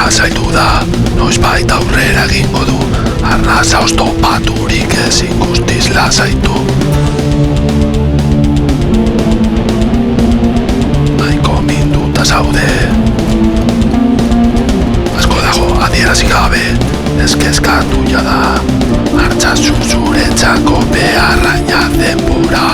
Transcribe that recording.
lasaitu da, noizbait aurrera egingo du, arnaza oztopaturik ezin guztiz lasaitu. Nahiko minduta zaude. Asko dago adierazi gabe, ez kezkatu jada, hartzazu zuretzako beharraina denbora.